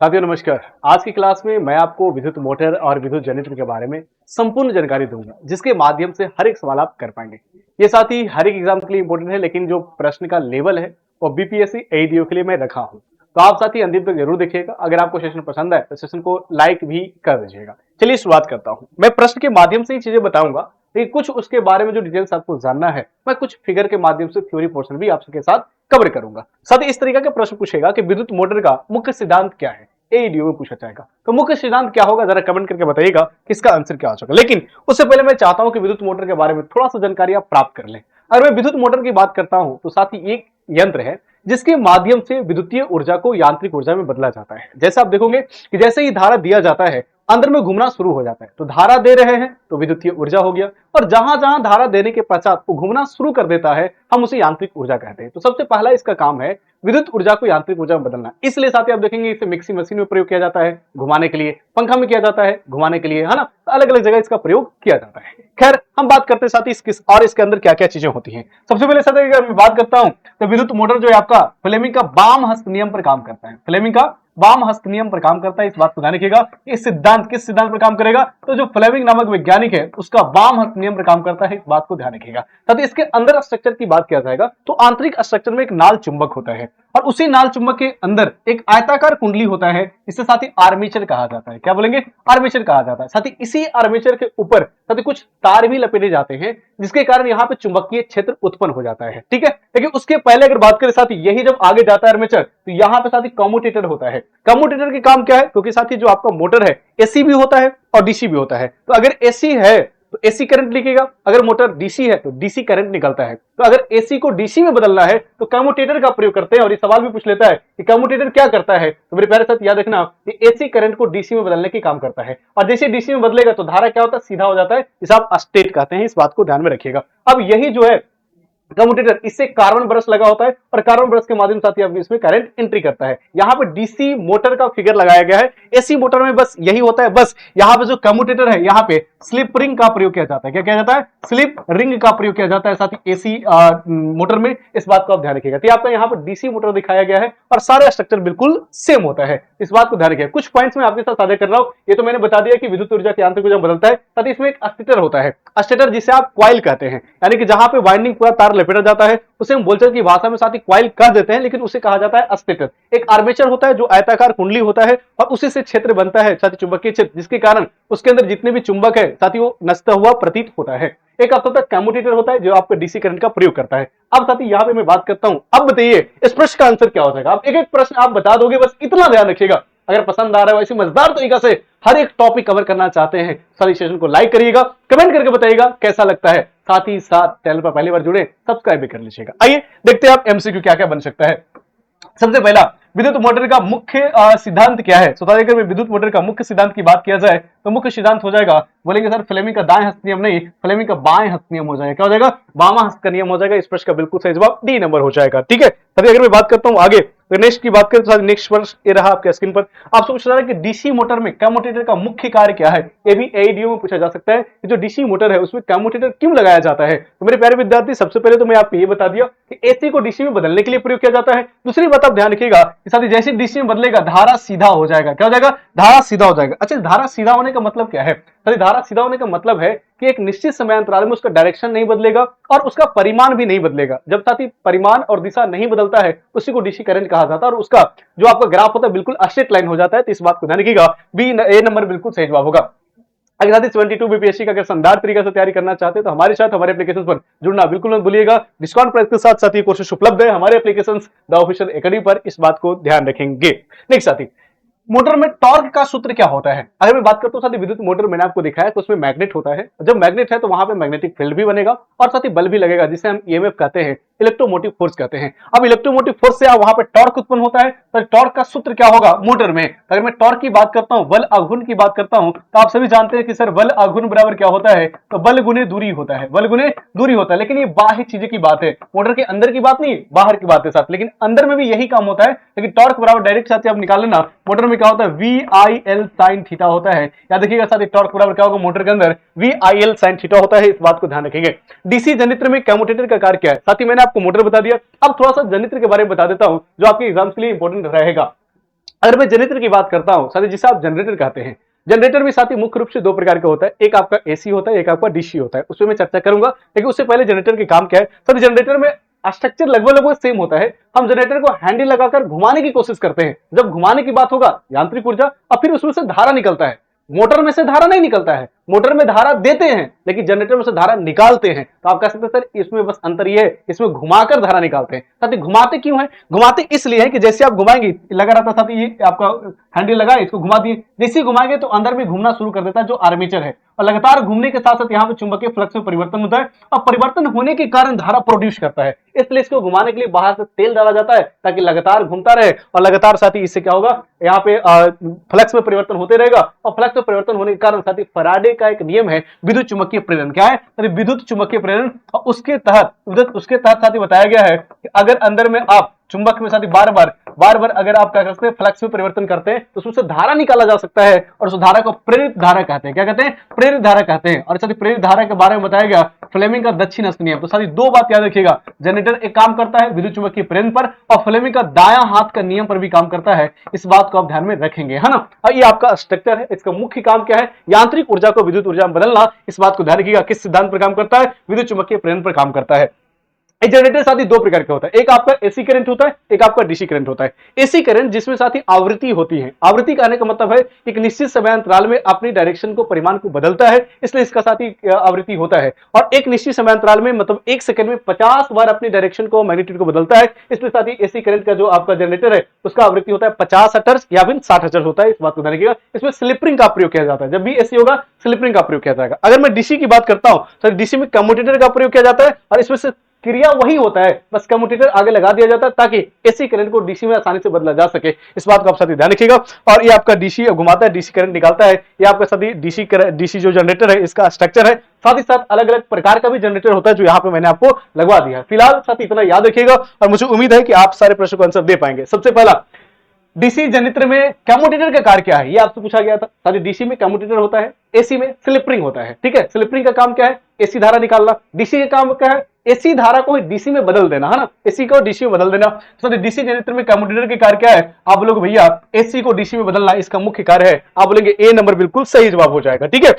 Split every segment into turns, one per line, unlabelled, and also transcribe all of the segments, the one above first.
साथियों नमस्कार। आज की क्लास में मैं आपको विद्युत मोटर और विद्युत जनरेटर के बारे में संपूर्ण जानकारी दूंगा, जिसके माध्यम से हर एक सवाल आप कर पाएंगे। ये साथ ही हर एक एग्जाम के लिए इंपॉर्टेंट है, लेकिन जो प्रश्न का लेवल है वो बीपीएससी एईडीओ के लिए मैं रखा हूं। तो आप साथी अंतिम तक जरूर देखिएगा। अगर आपको सेशन पसंद आए तो सेशन को लाइक भी कर दीजिएगा। चलिए शुरुआत करता हूं। मैं प्रश्न के माध्यम से ही चीजें बताऊंगा, लेकिन कुछ उसके बारे में जो डिटेल्स आपको जानना है मैं कुछ फिगर के माध्यम से थ्योरी पोर्शन भी आपके साथ कवर करूंगा। साथ ही इस तरीके का प्रश्न पूछेगा कि विद्युत मोटर का मुख्य सिद्धांत क्या है, एईडीओ में पूछा जाएगा। तो मुख्य सिद्धांत क्या होगा, जरा कमेंट करके बताइएगा कि इसका आंसर क्या हो जाएगा। लेकिन उससे पहले मैं चाहता हूं कि विद्युत मोटर के बारे में थोड़ा सा जानकारी आप प्राप्त कर लें। अगर मैं विद्युत मोटर की बात करता हूं तो साथ ही एक यंत्र है जिसके माध्यम से विद्युतीय ऊर्जा को यांत्रिक ऊर्जा में बदला जाता है। जैसे आप देखोगे कि जैसे ही धारा दिया जाता है अंदर में घूमना शुरू हो जाता है, तो धारा दे रहे हैं तो विद्युतीय ऊर्जा हो गया, और जहां जहां धारा देने के पश्चात वो घूमना शुरू कर देता है हम उसे यांत्रिक ऊर्जा कहते हैं। तो सबसे पहला इसका काम है विद्युत ऊर्जा को यांत्रिक ऊर्जा में बदलना। इसलिए साथ ही आप देखेंगे इसे मिक्सी मशीन में प्रयोग किया जाता है घुमाने के लिए, पंखा में किया जाता है घुमाने के लिए, है ना। अलग अलग जगह इसका प्रयोग किया जाता है। खैर हम बात करते हैं साथ ही इसके अंदर क्या क्या चीजें होती हैं। सबसे पहले साथ अगर मैं बात करता हूं तो विद्युत मोटर जो है आपका फ्लेमिंग का वाम हस्त नियम पर काम करता है। फ्लेमिंग का वाम हस्त नियम पर काम करता है, इस बात को ध्यान रखिएगा। इस सिद्धांत किस सिद्धांत पर काम करेगा, तो जो फ्लेमिंग नामक वैज्ञानिक है उसका वाम हस्त नियम पर काम करता है, इस बात को ध्यान रखिएगा। साथ ही इसके अंदर स्ट्रक्चर की बात किया जाएगा तो आंतरिक स्ट्रक्चर में एक नाल चुंबक होता है, और उसी नाल चुंबक के अंदर एक आयताकार कुंडली होता है, इसे साथ ही आर्मेचर कहा जाता है। क्या बोलेंगे, आर्मेचर कहा जाता है। साथ ही इसी आर्मेचर के ऊपर साथ ही कुछ तार भी लपेटे जाते हैं, जिसके कारण यहाँ पे चुंबकीय क्षेत्र उत्पन्न हो जाता है। ठीक है, लेकिन उसके पहले अगर बात करें साथ ही यही जब आगे जाता है आर्मेचर, तो यहाँ पे साथ ही कम्यूटेटर होता है। कम्यूटेटर के काम क्या है, क्योंकि साथ ही जो आपका मोटर है एसी भी होता है और डीसी भी होता है। तो अगर एसी है तो एसी करंट लिखेगा, अगर मोटर डीसी है तो डीसी करंट निकलता है। तो अगर एसी को डीसी में बदलना है तो कम्यूटेटर का प्रयोग करते हैं। और ये सवाल भी पूछ लेता है कि कम्यूटेटर क्या करता है, तो मेरे प्यारे साथ याद रखना कि एसी करंट को डीसी में बदलने की काम करता है, और जैसे डीसी में बदलेगा तो धारा क्या होता है, सीधा हो जाता है, इसे आप स्टेट कहते हैं। इस बात को ध्यान में रखिएगा। अब यही जो है कम्यूटेटर, इससे कार्बन ब्रश लगा होता है, और कार्बन ब्रश के माध्यम से आप इसमें करंट एंट्री करता है। यहाँ पे डीसी मोटर का फिगर लगाया गया है। एसी मोटर में बस यही होता है, बस यहाँ पे जो कम्यूटेटर है यहाँ पे स्लिप रिंग का प्रयोग किया जाता है। क्या किया जाता है, स्लिप रिंग का प्रयोग किया जाता है साथ ही एसी मोटर में। इस बात को आप ध्यान रखिएगा। तो आपका यहाँ पर डीसी मोटर दिखाया गया है और सारे स्ट्रक्चर बिल्कुल सेम होता है, इस बात को ध्यान रखिएगा। कुछ पॉइंट्स मैं आपके साथ साझा कर रहा हूँ। ये तो मैंने बता दिया कि विद्युत ऊर्जा की यांत्रिक ऊर्जा बदलता है। साथ ही इसमें एक स्टेटर होता है, स्टेटर जिसे आप क्वाइल कहते हैं, यानी कि जहां पे वाइंडिंग पूरा तार लपेटा जाता है उसे हम बोलचर की भाषा में साथ ही क्वाइल कह देते हैं, लेकिन उसे कहा जाता है स्टेटर। एक आर्मेचर होता है जो आयताकार कुंडली होता है, और उसी से क्षेत्र बनता है साथ ही चुंबकीय क्षेत्र, जिसके कारण उसके अंदर जितने भी चुंबक है साथ ही वो नष्ट हुआ प्रतीत होता है। एक अब तक कम्यूटेटर होता है जो आपको डीसी करंट का प्रयोग करता है। अब साथ ही यहाँ पे मैं बात करता हूं, अब बताइए इस प्रश्न का आंसर क्या हो जाएगा। आप एक एक प्रश्न आप बता दोगे, बस इतना ध्यान रखिएगा। अगर पसंद आ रहा है वैसे मजेदार तरीका से हर एक टॉपिक कवर करना चाहते हैं, सारी सेशन को लाइक करिएगा, कमेंट करके बताइएगा कैसा लगता है। साथ ही साथ चैनल पर पहली बार जुड़े सब्सक्राइब भी कर लीजिएगा। आइए देखते हैं आप एमसीक्यू क्या क्या बन सकता है। सबसे पहला, विद्युत मोटर का मुख्य सिद्धांत क्या है। तो अगर विद्युत मोटर का मुख्य सिद्धांत की बात किया जाए तो मुख्य सिद्धांत हो जाएगा, बोलेंगे सर फ्लेमिंग का दाएं हस्त नियम नहीं, फ्लेमिंग का बाएं हस्त नियम हो जाएगा। क्या हो जाएगा, बामा हस्त का नियम हो जाएगा। इस प्रश्न का बिल्कुल सही जवाब डी नंबर हो जाएगा। ठीक है, तभी अगर मैं बात करता हूं आगे, तो नेक्स्ट की बात करें तो नेक्स्ट प्रश्न ये रहा आपके स्क्रीन पर। आपसे पूछ रहा है कि डीसी मोटर में कम्यूटेटर का मुख्य कार्य क्या है। ये भी एईडीओ में पूछा जा सकता है कि जो डीसी मोटर है उसमें कम्यूटेटर क्यों लगाया जाता है। तो मेरे प्यारे विद्यार्थी, सबसे पहले तो मैं आपको ये बता दिया कि एसी को डीसी में बदलने के लिए प्रयोग किया जाता है। दूसरी बात आप ध्यान रखिएगा कि साथ ही जैसे डीसी में बदलेगा धारा सीधा हो जाएगा। क्या हो जाएगा, धारा सीधा हो जाएगा। अच्छा, धारा सीधा होने का मतलब क्या है। धारा सीधा होने का मतलब है कि एक निश्चित समय अंतराल में उसका डायरेक्शन नहीं बदलेगा और उसका परिमाण भी नहीं बदलेगा। जब साथ ही परिमाण और दिशा नहीं बदलता है उसी को डीसी करंट कहा जाता है, और उसका जो आपका ग्राफ होता है बिल्कुल स्ट्रेट लाइन हो जाता है। तो इस बात को ध्यान रखिएगा, बी ए नंबर बिल्कुल सही जवाब होगा। अगर साथ ही 72 बीपीएससी का अगर शानदार तरीके से तैयारी करना चाहते हैं तो हमारे साथ हमारे एप्लीकेशन पर जुड़ना बिल्कुल मत भूलिएगा। डिस्काउंट प्राइस के साथ साथ ये कोर्सेज उपलब्ध है हमारे एप्लीकेशन द ऑफिशियल एकेडमी पर, इस बात को ध्यान रखेंगे। नेक्स्ट साथी, मोटर में टॉर्क का सूत्र क्या होता है। अगर मैं बात करता हूं साथ ही विद्युत मोटर मैंने आपको दिखाया तो उसमें मैग्नेट होता है। जब मैग्नेट है तो वहां पे मैग्नेटिक फील्ड भी बनेगा और साथ ही बल भी लगेगा, जिसे हम ईएमएफ कहते हैं, इलेक्ट्रोमोटिव फोर्स कहते हैं। अब इलेक्ट्रोमोटिव फोर्स से वहां पे टॉर्क उत्पन्न होता है, तो टॉर्क का सूत्र क्या होगा मोटर में। अगर मैं टॉर्क की बात करता हूं, बल आघूर्ण की बात करता हूं, तो आप सभी जानते हैं कि सर बल आघूर्ण बराबर क्या होता है, तो बल गुने दूरी होता है। बल गुने दूरी होता है, लेकिन ये बाह्य चीजें की बात है, मोटर के अंदर की बात नहीं, बाहर की बात है साथ। लेकिन अंदर में भी यही काम होता है, लेकिन टॉर्क बराबर डायरेक्ट साथ आप निकाल लेना। मोटर में क्या होता है, V I L sine theta होता है। याद रखिएगा साथ ही टॉर्क बराबर क्या होगा मोटर के अंदर, V I L sine theta होता है। इस बात को ध्यान रखेंगे। डीसी जनरेटर में कम्यूटेटर का कार्य क्या है। साथ ही मैंने आपको मोटर बता दिया, अब थोड़ा सा जनरेटर के बारे में बता देता हूं जो आपके एग्जाम के लिए इंपॉर्टेंट रहेगा। अगर मैं जनरेटर की बात करता हूं साथी, जिसे आप जनरेटर कहते हैं, जनरेटर में साथी मुख्य रूप से दो प्रकार का होता है, एक आपका एसी होता है, एक आपका डीसी होता है, उसमें मैं चर्चा करूंगा। लेकिन उससे पहले जनरेटर के काम क्या है साथी, जनरेटर में स्ट्रक्चर लगभग लगभग सेम होता है। हम जनरेटर को हैंडल लगाकर घुमाने की कोशिश करते हैं, जब घुमाने की बात होगा यांत्रिक ऊर्जा, और फिर उसमें से धारा निकलता है। मोटर में से धारा नहीं निकलता है, मोटर में धारा देते हैं लेकिन जनरेटर में से धारा निकालते हैं। तो आप कह सकते हैं सर इसमें बस अंतर ये है, इसमें घुमाकर धारा निकालते हैं। साथी घुमाते क्यों है? घुमाते इसलिए है कि जैसे आप घुमाएंगे, लगा रहता साथी ये आपका हैंडल लगा, इसको घुमा दिए, जैसे ही घुमाएंगे तो अंदर में घूमना शुरू कर देता है जो आर्मेचर है, और लगातार घूमने के साथ साथ यहाँ पे चुंबकीय फ्लक्स में परिवर्तन होता है, और परिवर्तन होने के कारण धारा प्रोड्यूस करता है। इसलिए इसको घुमाने के लिए बाहर से तेल डाला जाता है ताकि लगातार घूमता रहे, और लगातार साथी इससे क्या होगा, यहाँ पे फ्लक्स में परिवर्तन होते रहेगा, और फ्लक्स में परिवर्तन होने के कारण साथी फैराडे का एक नियम है विद्युत चुंबकीय प्रेरण। क्या है? विद्युत चुंबकीय प्रेरण। और उसके तहत साथी बताया गया है कि अगर अंदर में आप चुंबक में साथी बार बार अगर आप क्या करते हैं, फ्लक्स में परिवर्तन करते हैं, तो उसमें धारा निकाला जा सकता है, और उस धारा को प्रेरित धारा कहते हैं। क्या कहते हैं? प्रेरित धारा कहते हैं। और साथी प्रेरित धारा के बारे में बताया गया फ्लेमिंग का दक्षिण हस्त नियम। तो साथी दो बात याद रखिएगा, जनरेटर एक काम करता है विद्युत चुंबकीय प्रेरण पर, और फ्लेमिंग का दायां हाथ का नियम पर भी काम करता है। इस बात को आप ध्यान में रखेंगे, है ना। और ये आपका स्ट्रक्चर है, इसका मुख्य काम क्या है? यांत्रिक ऊर्जा को विद्युत ऊर्जा में बदलना। इस बात को ध्यान रखिएगा, किस सिद्धांत पर काम करता है? विद्युत चुंबकीय प्रेरण पर काम करता है। एक जनरेटर साथी दो प्रकार का होता है, एक आपका एसी करंट होता है, एक आपका डीसी करंट होता है। एसी करंट जिसमें साथी आवृत्ति होती है, आवृत्ति कहने का मतलब है एक निश्चित समय अंतराल में अपनी डायरेक्शन को, परिमाण को बदलता है, इसलिए इसका साथी आवृत्ति होता है। और एक निश्चित समय अंतराल में मतलब एक सेकंड में 50 बार अपनी डायरेक्शन को, मैग्नीट्यूड को बदलता है, इसलिए साथी एसी करंट का जो आपका जनरेटर है उसका आवृत्ति होता है 50 हर्ट्ज या फिर 60 हर्ट्ज होता है। इस बात को ध्यान रखिएगा। इसमें स्लिप-रिंग का प्रयोग किया जाता है, जब भी एसी होगा स्लिप-रिंग का प्रयोग किया जाएगा। अगर मैं डीसी की बात करता हूं तो डीसी में कम्यूटेटर का प्रयोग किया जाता है, और इसमें से क्रिया वही होता है, बस कम्यूटेटर आगे लगा दिया जाता है ताकि एसी करंट को डीसी में आसानी से बदला जा सके। इस बात को आप साथी ध्यान रखिएगा। और ये आपका डीसी घुमाता है, डीसी करंट निकालता है। ये आपका साथी डीसी जो जनरेटर है इसका स्ट्रक्चर है। साथ ही साथ अलग अलग प्रकार का भी जनरेटर होता है जो यहाँ पे मैंने आपको लगवा दिया है। फिलहाल साथी इतना याद रखिएगा, और मुझे उम्मीद है कि आप सारे प्रश्नों को आंसर दे पाएंगे। सबसे पहला, डीसी जनरेटर में कम्यूटेटर का कार्य क्या है, ये आपसे पूछा गया था। साथी डीसी में कम्यूटेटर होता है, एसी में स्लिप-रिंग होता है। ठीक है, स्लिप-रिंग का काम क्या है? एसी धारा निकालना। डीसी का काम क्या है? एसी धारा को डीसी में बदल देना, है ना, एसी को डीसी में बदल देना। तो डीसी जनरेटर में कम्यूटेटर के कार्य क्या है? आप लोग भैया एसी को डीसी में बदलना इसका मुख्य कार्य है। आप बोलेंगे ए नंबर बिल्कुल सही जवाब हो जाएगा। ठीक है,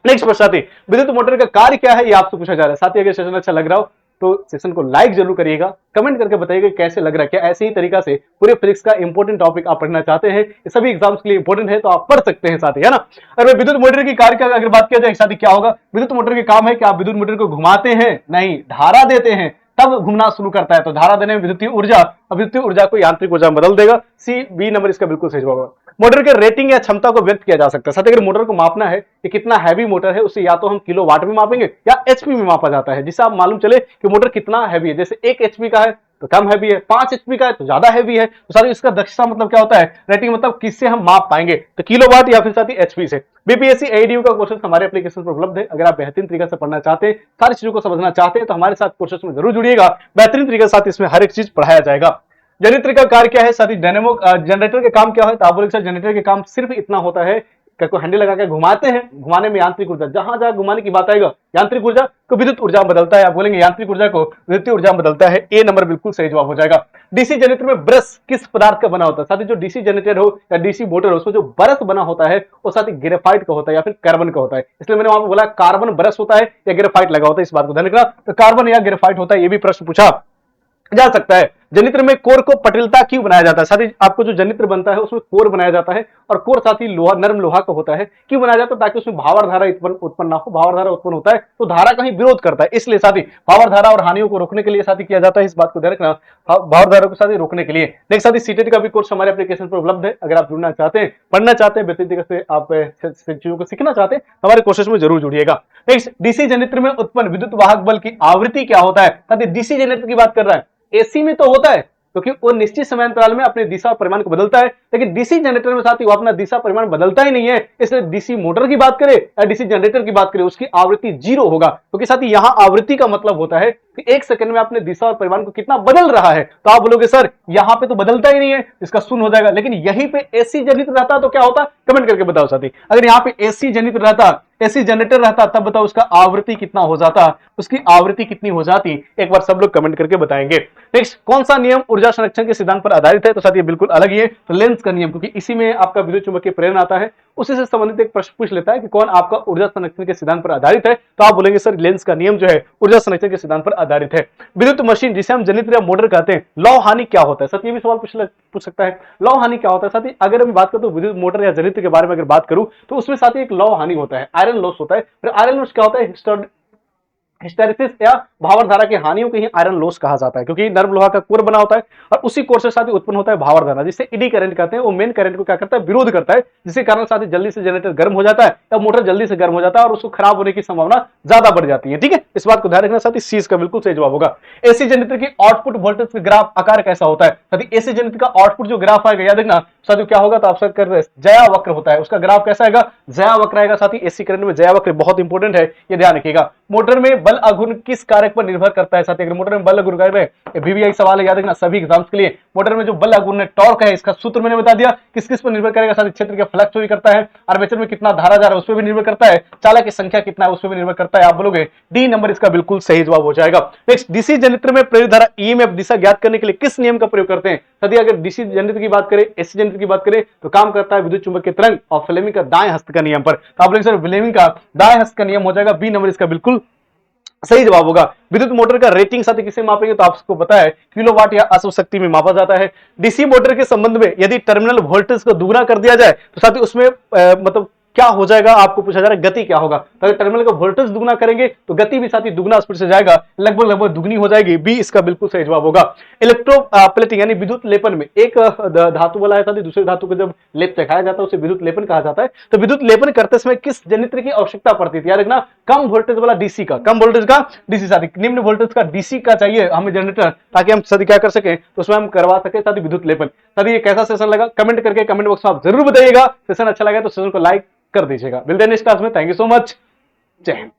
नेक्स्ट प्रश्न साथी, विद्युत मोटर का कार्य क्या है, ये आपसे पूछा जा रहा है। साथी अगर सेशन अच्छा लग रहा हो तो सेशन को लाइक जरूर करिएगा, कमेंट करके बताइएगा कैसे लग रहा है। क्या ऐसे ही तरीका से पूरे फिजिक्स का इंपॉर्टेंट टॉपिक आप पढ़ना चाहते हैं? ये सभी एग्जाम्स के लिए इंपॉर्टेंट है, तो आप पढ़ सकते हैं साथी, है ना। अगर विद्युत मोटर की कार्य का अगर बात किया जाए साथी, क्या होगा? विद्युत मोटर के काम है कि आप विद्युत मोटर को घुमाते हैं, नहीं धारा देते हैं, तब घूमना शुरू करता है। तो धारा देने में विद्युतीय ऊर्जा, विद्युतीय ऊर्जा को यांत्रिक ऊर्जा में बदल देगा। सी बी नंबर इसका बिल्कुल सही जवाब होगा। मोटर के रेटिंग या क्षमता को व्यक्त किया जा सकता है। साथ अगर मोटर को मापना है कि कितना हैवी मोटर है, उसे या तो हम किलोवाट में मापेंगे या एचपी में मापा जाता है, जिससे आप मालूम चले कि मोटर कितना हैवी है। जैसे 1 एचपी का है तो कम हैवी है, 5 एचपी का है तो ज्यादा हैवी है। तो साथ इसका दक्षता मतलब क्या होता है? रेटिंग मतलब किससे हम माप पाएंगे, तो किलोवाट या फिर साथ ही एचपी से। बीपीएससी एडीयू का क्वेश्चन हमारे एप्लीकेशन पर उपलब्ध है। अगर आप बेहतरीन तरीके से पढ़ना चाहते हैं, सारी चीजों को समझना चाहते हैं, तो हमारे साथ कोर्सेज में जरूर जुड़िएगा। बेहतरीन तरीके के साथ इसमें हर एक चीज पढ़ाया जाएगा। जनरेटर का कार्य क्या है साथी? डायनेमो जनरेटर के काम क्या है? तो आप बोलेंगे सर जनरेटर के काम सिर्फ इतना होता है को हैंडल लगा के घुमाते हैं, घुमाने में यांत्रिक ऊर्जा, जहां जहां घुमाने की बात आएगा यांत्रिक ऊर्जा को विद्युत ऊर्जा में बदलता है। आप बोलेंगे यांत्रिक ऊर्जा को विद्युत ऊर्जा में बदलता है। ए नंबर बिल्कुल सही जवाब हो जाएगा। डीसी जनरेटर में ब्रश किस पदार्थ का बना होता है? साथी जो डीसी जनरेटर हो या डीसी मोटर हो, उसमें जो ब्रश बना होता है वो साथी ग्रेफाइट का होता है या फिर कार्बन का होता है। इसलिए मैंने वहां पे बोला कार्बन ब्रश होता है या ग्रेफाइट लगा होता है, इस बात को ध्यान रखना। तो कार्बन या ग्रेफाइट होता है, ये भी प्रश्न पूछा जा सकता है। जनित्र में कोर को पटिलता क्यों बनाया जाता है? साथी आपको जो जनित्र बनता है उसमें कोर बनाया जाता है, और कोर साथी लोहा, नरम लोहा का होता है। क्यों बनाया जाता है? ताकि उसमें भावर धारा उत्पन्न ना हो। भावर धारा उत्पन्न होता है तो धारा का ही विरोध करता है, इसलिए साथी भावर धारा और हानियों को रोकने के लिए साथी किया जाता है। इस बात को ध्यान रखना, भावर धारा को साथी रोकने के लिए। नेक्स्ट साथी सीटेट का भी कोर्स हमारे एप्लीकेशन पर उपलब्ध है। अगर आप जुड़ना चाहते हैं, पढ़ना चाहते हैं, बेहतरीन तरीके से आप चीजों को सीखना चाहते हैं, हमारे कोर्सेज में जरूर जुड़िएगा। नेक्स्ट, डीसी जनित्र में उत्पन्न विद्युत वाहक बल की आवृत्ति क्या होता है? साथी डीसी जनित्र की बात कर रहा है, एसी में तो होता है क्योंकि वो निश्चित समय अंतराल में अपने दिशा और परिमाण को बदलता है, लेकिन डीसी जनरेटर में साथी वो अपना दिशा परिमाण बदलता ही नहीं है। इसलिए डीसी मोटर की बात करें या डीसी जनरेटर की बात करें, उसकी आवृत्ति 0 होगा, क्योंकि साथी यहां आवृत्ति का मतलब होता है कि 1 सेकंड में अपने दिशा और परिमाण को कितना बदल रहा है। तो आप बोलोगे सर यहां पे तो बदलता ही नहीं है, इसका शून्य हो जाएगा। लेकिन यहीं पे एसी जनित रहता तो क्या होता? कमेंट करके बताओ साथी। अगर यहाँ पे एसी जनित रहता, एसी जनरेटर रहता तब बताओ उसका आवृत्ति कितना हो जाता, उसकी आवृत्ति कितनी हो जाती, एक बार सब लोग कमेंट करके बताएंगे। नेक्स्ट, कौन सा नियम ऊर्जा संरक्षण के सिद्धांत पर आधारित है? तो साथ ये बिल्कुल अलग ही है, तो लेंस का नियम, क्योंकि इसी में आपका विद्युत चुंबकीय प्रेरण आता है, उसी से संबंधित एक प्रश्न पूछ लेता है कि कौन आपका ऊर्जा संरक्षण के सिद्धांत पर आधारित है, तो आप बोलेंगे सर लेंस का नियम जो है ऊर्जा संरक्षण के सिद्धांत पर आधारित है। विद्युत मशीन जिसे हम जनरेटर या मोटर कहते हैं, लौ हानि क्या होता है? सर ये भी सवाल पूछ सकता है, लौ हानि क्या होता है? साथ ही अगर हम बात करें तो विद्युत मोटर या जनरेटर के बारे में अगर बात करूं तो उसमें साथ ही एक लौ हानि होता है, आयरन लॉस होता है। आयरन लॉस क्या होता है? हिस्टेरिसिस या भावर धारा की हानियों को ही आयरन लॉस कहा जाता है, क्योंकि नर्म लोहा का कोर बना होता है और उसी कोर से साथ ही उत्पन्न होता है भावर धारा, जिससे इडी करंट कहते हैं। वो मेन करंट को क्या करता है? विरोध करता है, जिसके कारण साथ ही जल्दी से जनरेटर गर्म हो जाता है या मोटर जल्दी से गर्म हो जाता है और उसको खराब होने की संभावना ज्यादा बढ़ जाती है। ठीक है, इस बात को ध्यान रखना। साथ ही सी इसका बिल्कुल सही जवाब होगा। एसी जनरेटर की आउटपुट वोल्टेज का ग्राफ आकार कैसा होता है? साथ ही एसी जनरेटर का आउटपुट जो ग्राफ आएगा, याद रखना साथियों क्या होगा, तो आप कर रहे जया वक्र होता है, उसका ग्राफ कैसा आएगा? जया वक्र आएगा। साथ ही एसी करंट में जया वक्र बहुत इंपॉर्टेंट है, ये ध्यान रखिएगा। मोटर में बल आघूर्ण किस कारक पर निर्भर करता है? साथ ही अगर मोटर में बल आघूर्ण कारक, वीवीआई सवाल है, याद रखना सभी एग्जाम्स के लिए। मोटर में जो बल आघूर्ण है, टॉर्क है, इसका सूत्र मैंने बता दिया, किस किस पर निर्भर करेगा? साथ ही क्षेत्र के फ्लक्स भी करता है, आर्मेचर में कितना धारा जा रहा है उस पर भी निर्भर करता है, चालक की संख्या कितना है उस पर भी निर्भर करता है। आप बोलोगे डी नंबर इसका बिल्कुल सही जवाब हो जाएगा। नेक्स्ट, डीसी जनरेटर में प्रेरित धारा ईएमएफ दिशा ज्ञात करने के लिए किस नियम का प्रयोग करते हैं? यदि अगर डीसी जनरेटर की बात करें, एसी जनरेटर की बात करें, तो काम करता है विद्युत चुंबकीय तरंग और फ्लेमिंग का दाएं हस्त का नियम पर। तो आप बोलेंगे सर फ्लेमिंग का दाएं हस्त का नियम हो जाएगा, बी नंबर इसका बिल्कुल सही जवाब होगा। विद्युत मोटर का रेटिंग साथ किसे मापेंगे? तो आपको पता है किलोवाट या अश्व शक्ति में मापा जाता है। डीसी मोटर के संबंध में यदि टर्मिनल वोल्टेज को दुगना कर दिया जाए तो साथ ही उसमें मतलब क्या हो जाएगा, आपको पूछा जा रहा है गति क्या होगा। तो अगर टर्मिनल का वोल्टेज दुगना करेंगे तो गति भी साथ ही दुगना स्पीड से जाएगा, लगभग दुगनी हो जाएगी, बी इसका बिल्कुल सही जवाब होगा। इलेक्ट्रो प्लेटिंग यानी विद्युत लेपन में एक धातु वाला है, साथ ही दूसरे धातु को जब लेप चखाया जाता है उसे विद्युत लेपन कहा जाता है। तो विद्युत लेपन करते समय किस जनरेटर की आवश्यकता पड़ती थी? याद रखना कम वोल्टेज वाला डीसी का, कम वोल्टेज का डीसी, साथ ही निम्न वोल्टेज का डीसी का चाहिए हमें जनरेटर, ताकि हम सदी क्या कर सके, तो उसमें हम करवा सके साथ ही विद्युत लेपन। साथ ही ये कैसा सेशन लगा कमेंट करके कमेंट बॉक्स में आप जरूर बताइएगा। सेशन अच्छा लगा तो सेशन को लाइक कर दीजिएगा। मिलते हैं नेक्स्ट क्लास में। Thank you so much. जय हिंद।